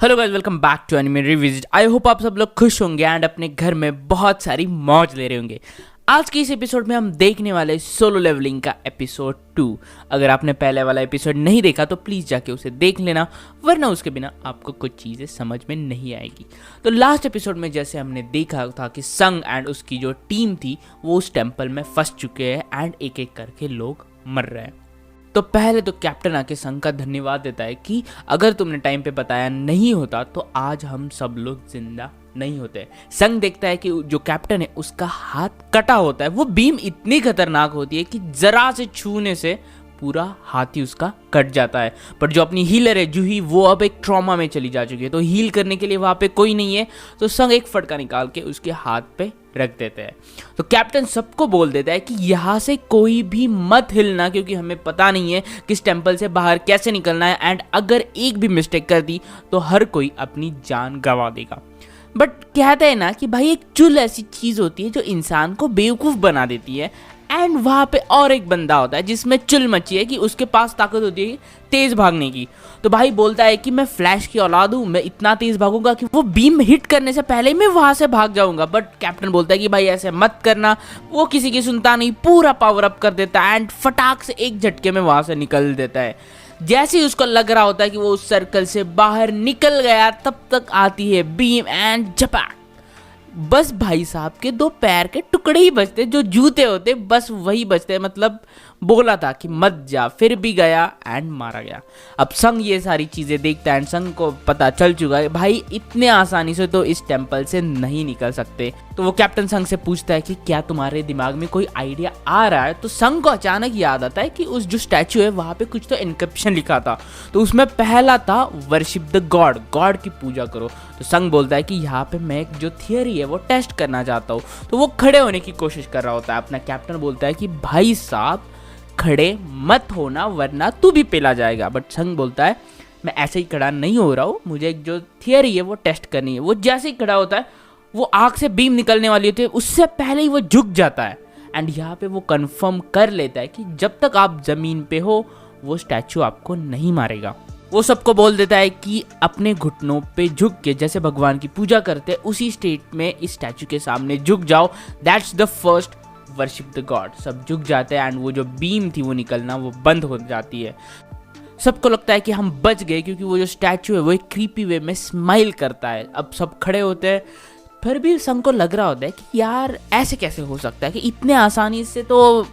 Hello guys, welcome back to anime revisit. I hope आप सब लोग खुश होंगे एंड अपने घर में बहुत सारी मौज ले रहे होंगे। आज के इस एपिसोड में हम देखने वाले सोलो लेवलिंग का एपिसोड 2। अगर आपने पहले वाला एपिसोड नहीं देखा तो प्लीज़ जाके उसे देख लेना, वरना उसके बिना आपको कुछ चीज़ें समझ में नहीं आएगी। तो लास्ट एपिसोड में जैसे हमने देखा था कि संग एंड उसकी जो टीम थी वो उस टेम्पल में फंस चुके हैं एंड एक एक करके लोग मर रहे हैं। तो पहले तो कैप्टन आके संग का धन्यवाद देता है कि अगर तुमने टाइम पे बताया नहीं होता तो आज हम सब लोग जिंदा नहीं होते। संग देखता है कि जो कैप्टन है उसका हाथ कटा होता है। वो बीम इतनी खतरनाक होती है कि जरा से छूने से पूरा हाथ ही उसका कट जाता है। पर जो अपनी हीलर है जूही, वो अब एक ट्रॉमा में चली जा चुकी है, तो हील करने के लिए वहां पे कोई नहीं है। तो संग एक फटका निकाल के उसके हाथ पे रख देते हैं। तो कैप्टन सबको बोल देता है कि यहाँ से कोई भी मत हिलना, क्योंकि हमें पता नहीं है कि इस टेम्पल से बाहर कैसे निकलना है एंड अगर एक भी मिस्टेक कर दी तो हर कोई अपनी जान गंवा देगा। बट कहते हैं ना कि भाई एक चुल ऐसी चीज होती है जो इंसान को बेवकूफ बना देती है। एंड वहां पे और एक बंदा होता है जिसमें चुल मची है कि उसके पास ताकत होती है तेज भागने की। तो भाई बोलता है कि मैं फ्लैश की औलाद हूँ, मैं इतना तेज भागूंगा कि वो बीम हिट करने से पहले मैं वहां से भाग जाऊंगा। बट कैप्टन बोलता है कि भाई ऐसे मत करना। वो किसी की सुनता नहीं, पूरा पावर अप कर देता है एंड फटाक से एक झटके में वहां से निकल देता है। जैसे ही उसको लग रहा होता है कि वो उस सर्कल से बाहर निकल गया, तब तक आती है बीम एंड झपक। बस भाई साहब के दो पैर के टुकड़े ही बचते, जो जूते होते बस वही बचते। मतलब बोला था कि मत जा, फिर भी गया एंड मारा गया। अब संग ये सारी चीजें देखता है एंड संग को पता चल चुका है भाई इतने आसानी से तो इस टेम्पल से नहीं निकल सकते। तो वो कैप्टन संग से पूछता है कि क्या तुम्हारे दिमाग में कोई आइडिया आ रहा है। तो संग को अचानक याद आता है कि उस जो स्टैचू है वहां पे कुछ तो इनक्रिप्शन लिखा था। तो उसमें पहला था वर्शिप द गॉड, गॉड की पूजा करो। तो संग बोलता है कि यहाँ पे मैं एक जो थियरी है वो टेस्ट करना चाहता हूँ। तो वो खड़े होने की कोशिश कर रहा होता है। अपना कैप्टन बोलता है कि भाई साहब खड़े मत होना वरना तू भी पेला जाएगा। बट संग बोलता है मैं ऐसे ही खड़ा नहीं हो रहा हूँ, मुझे एक जो थियरी है वो टेस्ट करनी है। वो जैसे ही खड़ा होता है वो आग से बीम निकलने वाली होती है, उससे पहले ही वो झुक जाता है। एंड यहाँ पे वो कंफर्म कर लेता है कि जब तक आप जमीन पे हो वो स्टैचू आपको नहीं मारेगा। वो सबको बोल देता है कि अपने घुटनों पे झुक के जैसे भगवान की पूजा करते हैं उसी स्टेट में इस स्टैचू के सामने झुक जाओ। That's the first worship the God. सब झुक जाते हैं एंड वो जो बीम थी वो निकलना वो बंद हो जाती है। सबको लगता है कि हम बच गए, क्योंकि वो जो स्टैचू है वो एक क्रीपी वे में स्माइल करता है। अब सब खड़े होते हैं, फिर भी संग को लग रहा होता है कि यार ऐसे कैसे हो सकता है कि इतने आसानी से तो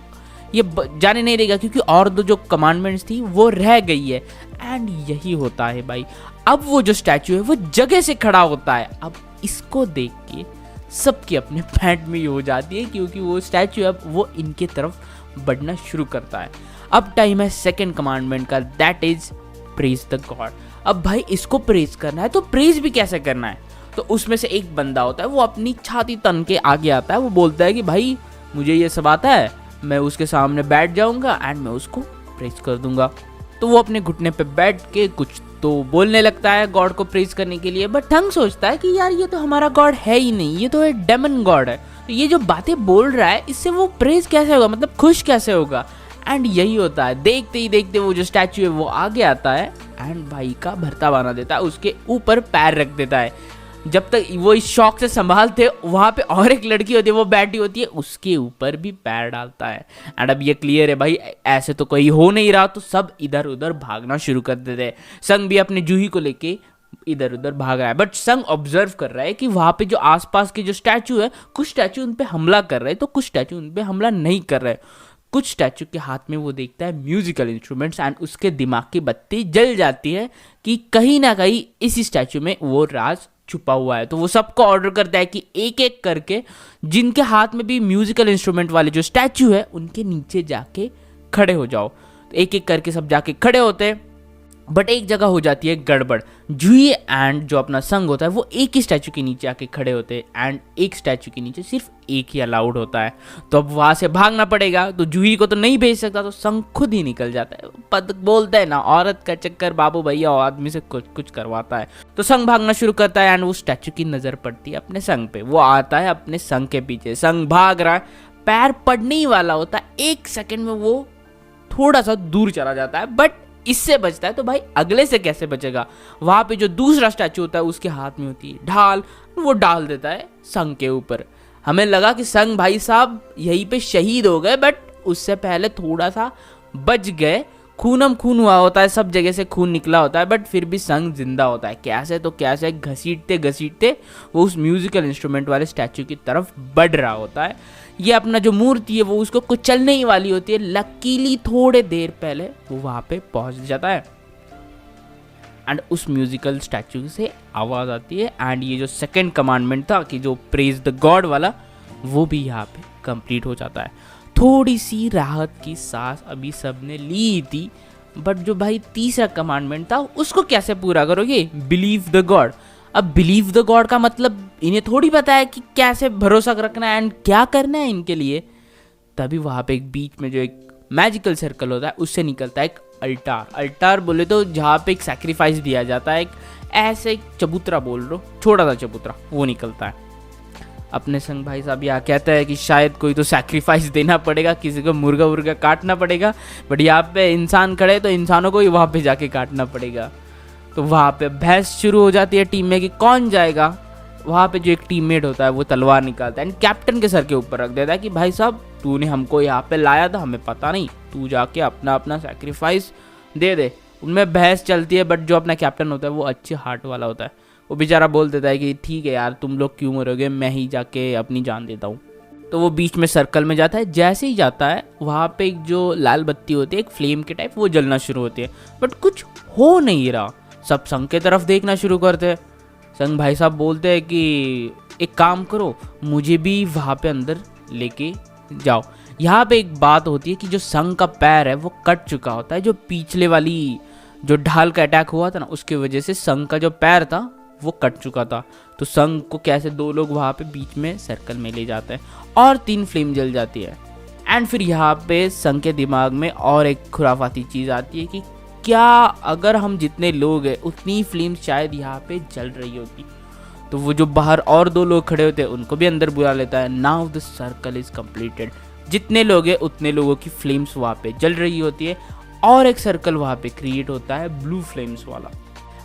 ये जाने नहीं देगा, क्योंकि और दो जो कमांडमेंट्स थी वो रह गई है। एंड यही होता है भाई, अब वो जो स्टैचू है वो जगह से खड़ा होता है। अब इसको देख के सबकी अपने पैंट में हो जाती है, क्योंकि वो स्टैचू अब वो इनके तरफ बढ़ना शुरू करता है। अब टाइम है सेकंड कमांडमेंट का, that is praise the God. अब भाई इसको प्रेज करना है तो प्रेज भी कैसे करना है। तो उसमें से एक बंदा होता है वो अपनी छाती तन के आगे आता है। वो बोलता है कि भाई मुझे ये सब आता है, मैं उसके सामने बैठ जाऊंगा एंड मैं उसको प्रेज कर दूंगा। तो वो अपने घुटने पे बैठ के कुछ तो बोलने लगता है गॉड को प्रेज करने के लिए। बट थंग सोचता है कि यार ये तो हमारा गॉड है ही नहीं, ये तो एक डेमन गॉड है। तो ये जो बातें बोल रहा है इससे वो प्रेज कैसे होगा, मतलब खुश कैसे होगा। एंड यही होता है, देखते ही देखते वो जो स्टैचू है वो आगे आता है एंड भाई का भरता बना देता है, उसके ऊपर पैर रख देता है। जब तक वो इस शौक से संभालते वहां पे और एक लड़की होती है वो बैठी होती है, उसके ऊपर भी पैर डालता है। एंड अब ये क्लियर है भाई ऐसे तो कोई हो नहीं रहा, तो सब इधर उधर भागना शुरू कर देते हैं। संग भी अपने जूही को लेके इधर उधर भाग रहा है। बट संग ऑब्जर्व कर रहा है कि वहां पे जो आसपास के जो स्टैचू है, कुछ स्टैचू उन पे हमला कर रहे हैं तो कुछ स्टैचू उन पे हमला नहीं कर रहे। कुछ स्टैचू के हाथ में वो देखता है म्यूजिकल इंस्ट्रूमेंट्स एंड उसके दिमाग की बत्ती जल जाती है कि कहीं ना कहीं इस स्टैचू में वो राज छुपा हुआ है। तो वो सबको ऑर्डर करता है कि एक एक करके जिनके हाथ में भी म्यूजिकल इंस्ट्रूमेंट वाले जो स्टैचू है उनके नीचे जाके खड़े हो जाओ। तो एक एक करके सब जाके खड़े होते हैं। बट एक जगह हो जाती है गड़बड़। जूही एंड जो अपना संग होता है वो एक ही स्टैचू के नीचे आके खड़े होते हैं एंड एक स्टैचू के नीचे सिर्फ एक ही अलाउड होता है। तो अब वहां से भागना पड़ेगा, तो जूही को तो नहीं भेज सकता, तो संग खुद ही निकल जाता है। पद बोलता है ना, औरत का चक्कर बाबू भैया आदमी से कुछ कुछ करवाता है। तो संग भागना शुरू करता है एंड वो स्टैचू की नजर पड़ती है अपने संग पे। वो आता है अपने संग के पीछे, संग भाग रहा है, पैर पड़ने ही वाला होता है, एक सेकेंड में वो थोड़ा सा दूर चला जाता है। बट इससे बचता है तो भाई अगले से कैसे बचेगा। वहां पे जो दूसरा स्टैचू होता है उसके हाथ में होती है ढाल, वो डाल देता है संग के ऊपर। हमें लगा कि संग भाई साहब यहीं पे शहीद हो गए, बट उससे पहले थोड़ा सा बच गए। खूनम खून हुआ होता है, सब जगह से खून निकला होता है, बट फिर भी संग जिंदा होता है। कैसे तो कैसे घसीटते घसीटते वो उस म्यूजिकल इंस्ट्रूमेंट वाले स्टैचू की तरफ बढ़ रहा होता है। ये अपना जो मूर्ति है वो उसको कुचलने ही वाली होती है। लकीली थोड़े देर पहले वो वहां पे पहुंच जाता है एंड उस म्यूजिकल स्टैचू से आवाज आती है। एंड ये जो सेकंड कमांडमेंट था कि जो प्रेज द गॉड वाला, वो भी यहाँ पे कंप्लीट हो जाता है। थोड़ी सी राहत की सांस अभी सबने ली थी, बट जो भाई तीसरा कमांडमेंट था उसको कैसे पूरा करोगे? Believe the God. अब बिलीव द गॉड का मतलब इन्हें थोड़ी पता है कि कैसे भरोसा रखना है एंड क्या करना है इनके लिए। तभी वहां पे एक बीच में जो एक मैजिकल सर्कल होता है उससे निकलता है एक अल्टार। अल्टार बोले तो जहाँ पे एक सैक्रिफाइस दिया जाता है, एक ऐसे एक चबूतरा बोल लो, छोटा सा चबूतरा, वो निकलता है। अपने संग भाई साहब यहाँ कहता है कि शायद कोई तो सैक्रिफाइस देना पड़ेगा, किसी को मुर्गा वुर्गा काटना पड़ेगा, बट यहाँ पे इंसान खड़े तो इंसानों को ही वहाँ पे जाके काटना पड़ेगा। तो वहाँ पे बहस शुरू हो जाती है टीम में कि कौन जाएगा। वहाँ पे जो एक टीममेट होता है वो तलवार निकालता है एंड कैप्टन के सर के ऊपर रख देता है कि भाई साहब तूने हमको यहाँ पे लाया था, हमें पता नहीं, तू जाके अपना अपना सैक्रिफाइस दे दे। उनमें बहस चलती है, बट जो अपना कैप्टन होता है वो अच्छे हार्ट वाला होता है। वो बेचारा बोल देता है कि ठीक है यार, तुम लोग क्यों मरोगे, मैं ही जाके अपनी जान देता हूँ। तो वो बीच में सर्कल में जाता है। जैसे ही जाता है वहाँ पे एक जो लाल बत्ती होती है, एक फ्लेम के टाइप, वो जलना शुरू होती है, बट कुछ हो नहीं रहा। सब संग के तरफ देखना शुरू करते हैं। संग भाई साहब बोलते हैं कि एक काम करो, मुझे भी वहाँ पे अंदर लेके जाओ। यहाँ पे एक बात होती है कि जो संग का पैर है वो कट चुका होता है। जो पिछले वाली जो ढाल का अटैक हुआ था ना, उसकी वजह से संग का जो पैर था वो कट चुका था। तो संग को कैसे दो लोग वहाँ पे बीच में सर्कल में ले जाते हैं और 3 फ्लेम जल जाती है। एंड फिर यहाँ पे संग के दिमाग में और एक खुराफाती चीज़ आती है कि क्या अगर हम जितने लोग हैं उतनी फ्लेम शायद यहाँ पे जल रही होती। तो वो जो बाहर और 2 लोग खड़े होते हैं उनको भी अंदर बुला लेता है। Now the circle is completed. जितने लोग हैं उतने लोगों की फ्लेम्स वहाँ पे जल रही होती है और एक सर्कल वहाँ पे क्रिएट होता है ब्लू फ्लेम्स वाला।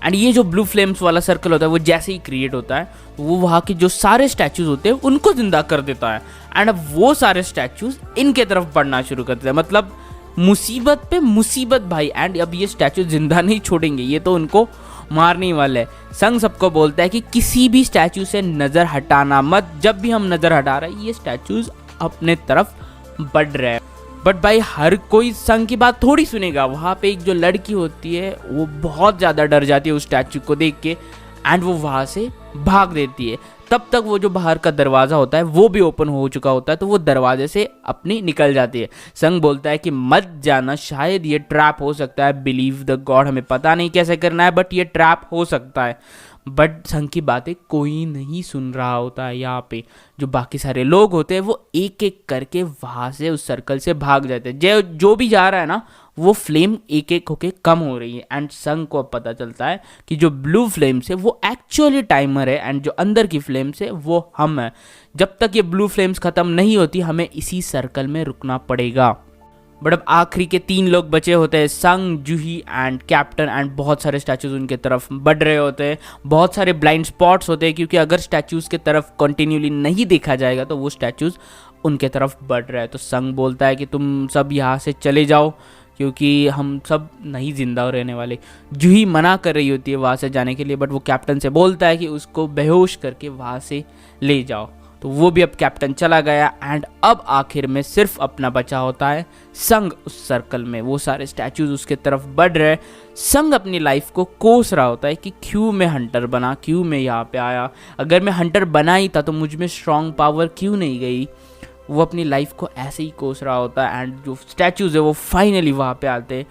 एंड ये जो ब्लू फ्लेम्स वाला सर्कल होता है वो जैसे ही क्रिएट होता है वो वहाँ के जो सारे स्टैचूज होते हैं उनको जिंदा कर देता है। एंड अब वो सारे स्टैचूज इनके तरफ बढ़ना शुरू करते हैं, मतलब मुसीबत पे मुसीबत भाई। एंड अब ये स्टैचू जिंदा नहीं छोड़ेंगे, ये तो उनको मारने ही वाले हैं। संग सबको बोलता है कि किसी भी स्टैचू से नज़र हटाना मत। जब भी हम नज़र हटा रहे हैं ये स्टैचूज अपने तरफ बढ़ रहे हैं। बट भाई हर कोई संग की बात थोड़ी सुनेगा। वहाँ पे एक जो लड़की होती है वो बहुत ज़्यादा डर जाती है उस स्टैचू को देख के एंड वो वहाँ से भाग देती है। तब तक वो जो बाहर का दरवाज़ा होता है वो भी ओपन हो चुका होता है, तो वो दरवाजे से अपनी निकल जाती है। संग बोलता है कि मत जाना, शायद ये ट्रैप हो सकता है। बिलीव द गॉड, हमें पता नहीं कैसे करना है, बट ये ट्रैप हो सकता है। बट संग की बातें कोई नहीं सुन रहा होता है। यहाँ पे जो बाकी सारे लोग होते हैं वो एक एक करके वहाँ से उस सर्कल से भाग जाते हैं। जो भी जा रहा है ना वो फ्लेम एक एक होके कम हो रही है। एंड संग को अब पता चलता है कि जो ब्लू फ्लेम्स है वो एक्चुअली टाइमर है एंड जो अंदर की फ्लेम्स है वो हम है। जब तक ये ब्लू फ्लेम्स ख़त्म नहीं होती हमें इसी सर्कल में रुकना पड़ेगा। बट अब आखिरी के 3 लोग बचे होते हैं, संग, जूही एंड कैप्टन। एंड बहुत सारे स्टैचूज उनके तरफ बढ़ रहे होते हैं। बहुत सारे ब्लाइंड स्पॉट्स होते हैं क्योंकि अगर स्टैचूज के तरफ कंटिन्यूली नहीं देखा जाएगा तो वो स्टैचूज उनके तरफ बढ़ रहा है। तो संग बोलता है कि तुम सब यहाँ से चले जाओ क्योंकि हम सब नहीं जिंदा रहने वाले। जूही मना कर रही होती है वहाँ से जाने के लिए, बट वो कैप्टन से बोलता है कि उसको बेहोश करके वहाँ से ले जाओ। तो वो भी अब कैप्टन चला गया एंड अब आखिर में सिर्फ अपना बचा होता है संग उस सर्कल में। वो सारे स्टैचूज उसके तरफ बढ़ रहे। संग अपनी लाइफ को कोस रहा होता है कि क्यों मैं हंटर बना, क्यों मैं यहाँ पे आया। अगर मैं हंटर बना ही था तो मुझ में स्ट्रॉन्ग पावर क्यों नहीं गई। वो अपनी लाइफ को ऐसे ही कोस रहा होता है एंड जो स्टैचूज है वो फाइनली वहाँ पे आते हैं।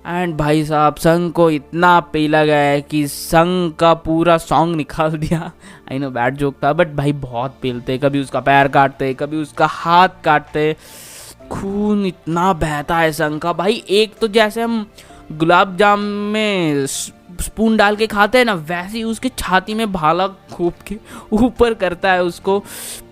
एंड भाई साहब संग को इतना पेला गया है कि संग का पूरा सॉन्ग निकाल दिया। आई नो बैड जोक था, बट भाई बहुत पेलते, कभी उसका पैर काटते, कभी उसका हाथ काटते, खून इतना बहता है संग का भाई। एक तो जैसे हम गुलाब जाम में स्पून डाल के खाते हैं ना, वैसे ही उसके छाती में भाला खूब के ऊपर करता है, उसको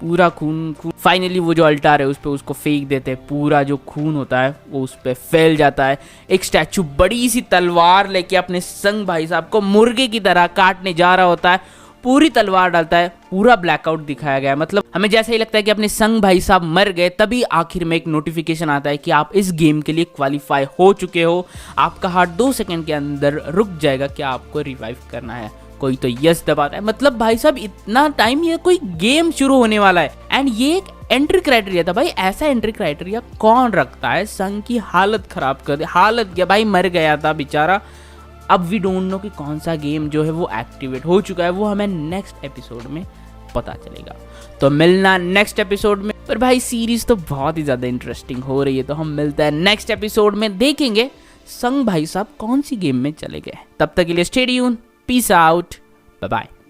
पूरा खून खून। फाइनली वो जो अल्टार है उस पर उसको फेंक देते हैं, पूरा जो खून होता है वो उस पर फैल जाता है। एक स्टैचू बड़ी सी तलवार लेके अपने संग भाई साहब को मुर्गे की तरह काटने जा रहा होता है, पूरी तलवार डालता है, पूरा ब्लैकआउट दिखाया गया है। मतलब हमें जैसा ही लगता है कि अपने संग भाई साहब मर गए, तभी आखिर में एक नोटिफिकेशन आता है कि आप इस गेम के लिए क्वालिफाई हो चुके हो, आपका हार्ट 2 सेकंड के अंदर रुक जाएगा, क्या आपको रिवाइव करना है। कोई तो यस दबाता है। मतलब भाई साहब इतना टाइम ये कोई गेम शुरू होने वाला है, एंड ये एक एंट्री क्राइटेरिया था भाई। ऐसा एंट्री क्राइटेरिया कौन रखता है? संग की हालत खराब कर दे, हालत क्या भाई, मर गया था बेचारा। अब वी डोंट नो कि कौन सा गेम जो है वो एक्टिवेट हो चुका है, वो हमें नेक्स्ट एपिसोड में पता चलेगा। तो मिलना नेक्स्ट एपिसोड में। पर भाई सीरीज तो बहुत ही ज़्यादा इंटरेस्टिंग हो रही है, तो हम मिलते हैं नेक्स्ट एपिसोड में, देखेंगे संग भाई साहब कौन सी गेम में चले गए। तब तक के लिए stay tuned, peace out, bye bye.